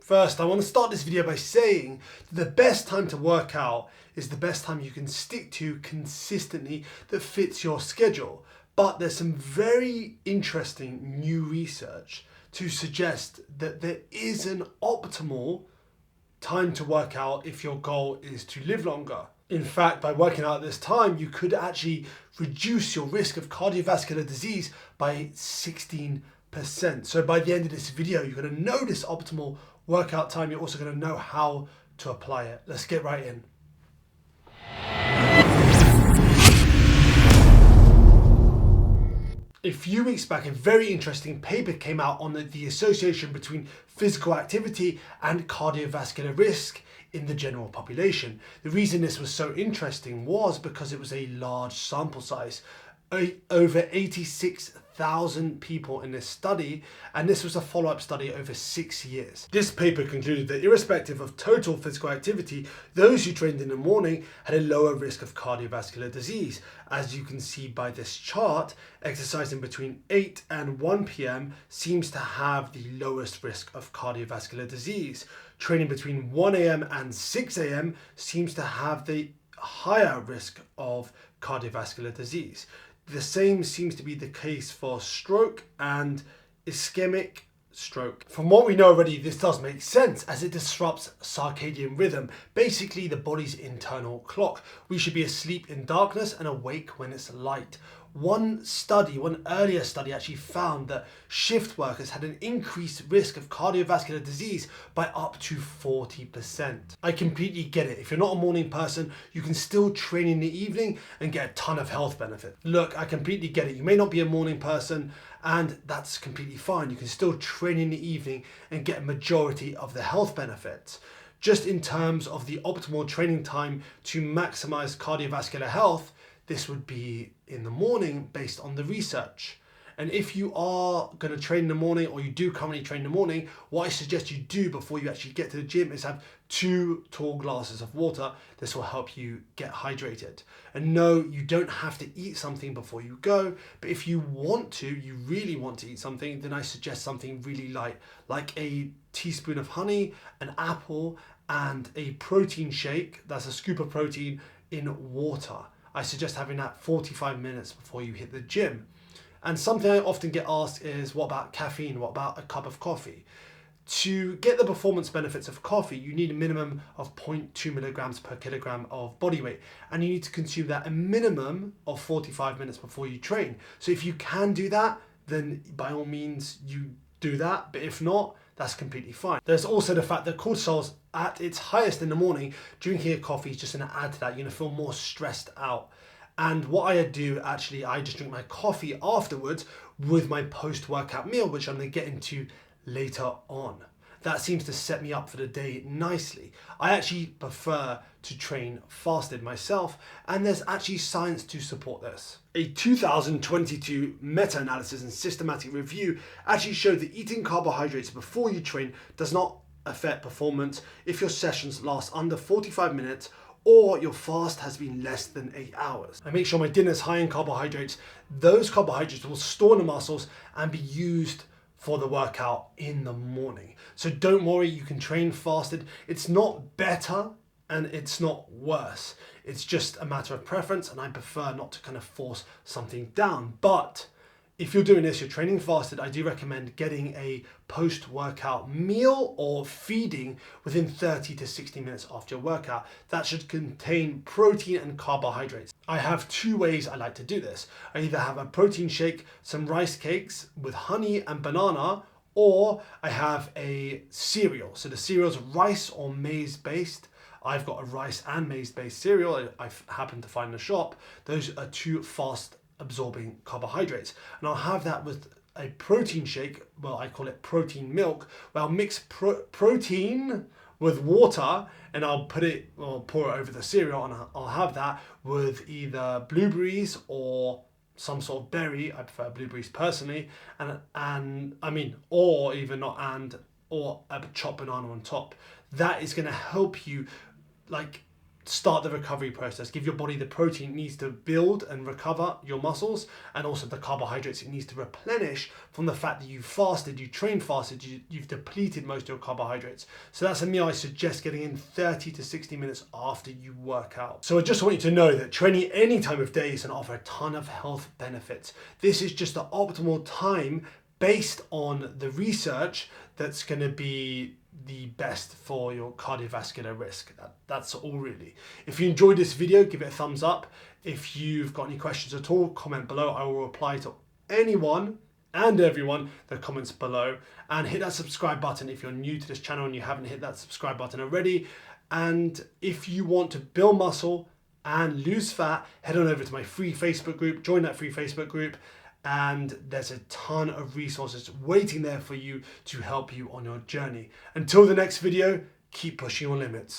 First, I want to start this video by saying that the best time to work out is the best time you can stick to consistently that fits your schedule. But there's some very interesting new research to suggest that there is an optimal time to work out if your goal is to live longer. In fact, by working out at this time, you could actually reduce your risk of cardiovascular disease by 16%. So by the end of this video, you're going to know this optimal workout time. You're also going to know how to apply it. Let's get right in. A few weeks back, a very interesting paper came out on the association between physical activity and cardiovascular risk in the general population. The reason this was so interesting was because it was a large sample size. Over 86,000 people in this study, and this was a follow-up study over 6 years. This paper concluded that irrespective of total physical activity, those who trained in the morning had a lower risk of cardiovascular disease. As you can see by this chart, exercising between 8 and 1 p.m. seems to have the lowest risk of cardiovascular disease. Training between 1 a.m. and 6 a.m. seems to have the higher risk of cardiovascular disease. The same seems to be the case for stroke and ischemic stroke. From what we know already, this does make sense as it disrupts circadian rhythm, basically the body's internal clock. We should be asleep in darkness and awake when it's light. One earlier study actually found that shift workers had an increased risk of cardiovascular disease by up to 40%. I completely get it. If you're not a morning person, you can still train in the evening and get a ton of health benefit. Look, I completely get it. You may not be a morning person, and that's completely fine. You can still train in the evening and get a majority of the health benefits. Just in terms of the optimal training time to maximize cardiovascular health, this would be in the morning based on the research. And if you are going to train in the morning, or you do currently train in the morning, what I suggest you do before you actually get to the gym is have 2 tall glasses of water. This will help you get hydrated. And no, you don't have to eat something before you go, but if you really want to eat something, then I suggest something really light, like a teaspoon of honey, an apple, and a protein shake. That's a scoop of protein in water. I suggest having that 45 minutes before you hit the gym. And something I often get asked is, what about caffeine? What about a cup of coffee? To get the performance benefits of coffee, you need a minimum of 0.2 milligrams per kilogram of body weight. And you need to consume that a minimum of 45 minutes before you train. So if you can do that, then by all means you do that. But if not, that's completely fine. There's also the fact that cortisol's at its highest in the morning. Drinking a coffee is just going to add to that. You're going to feel more stressed out. And what I do, actually, I just drink my coffee afterwards with my post-workout meal, which I'm going to get into later on. That seems to set me up for the day nicely. I actually prefer to train fasted myself, and there's actually science to support this. A 2022 meta-analysis and systematic review actually showed that eating carbohydrates before you train does not affect performance if your sessions last under 45 minutes or your fast has been less than 8 hours. I make sure my dinner is high in carbohydrates. Those carbohydrates will store in the muscles and be used for the workout in the morning. So don't worry, you can train fasted. It's not better and it's not worse. It's just a matter of preference, and I prefer not to kind of force something down. But if you're doing this, you're training fasted, I do recommend getting a post-workout meal or feeding within 30 to 60 minutes after your workout. That should contain protein and carbohydrates. I have 2 ways I like to do this. I either have a protein shake, some rice cakes with honey and banana, or I have a cereal. So the cereal's rice or maize based. I've got a rice and maize based cereal I've happened to find in the shop. Those are 2 fast absorbing carbohydrates, and I'll have that with a protein shake. Well, I call it protein milk, where I'll mix protein with water, and I'll pour it over the cereal, and I'll have that with either blueberries or some sort of berry. I prefer blueberries personally, or a chopped banana on top. That is going to help you start the recovery process. Give your body the protein it needs to build and recover your muscles, and also the carbohydrates it needs to replenish from the fact that you fasted, you trained fasted, you've depleted most of your carbohydrates. So that's a meal I suggest getting in 30 to 60 minutes after you work out. So I just want you to know that training any time of day is going to offer a ton of health benefits. This is just the optimal time based on the research that's going to be the best for your cardiovascular risk. That's all really. If you enjoyed this video, give it a thumbs up. If you've got any questions at all, comment below. I will reply to anyone and everyone that comments below, and hit that subscribe button if you're new to this channel and you haven't hit that subscribe button already. And if you want to build muscle and lose fat, head on over to my free Facebook group, join that free Facebook group, and there's a ton of resources waiting there for you to help you on your journey. Until the next video, keep pushing your limits.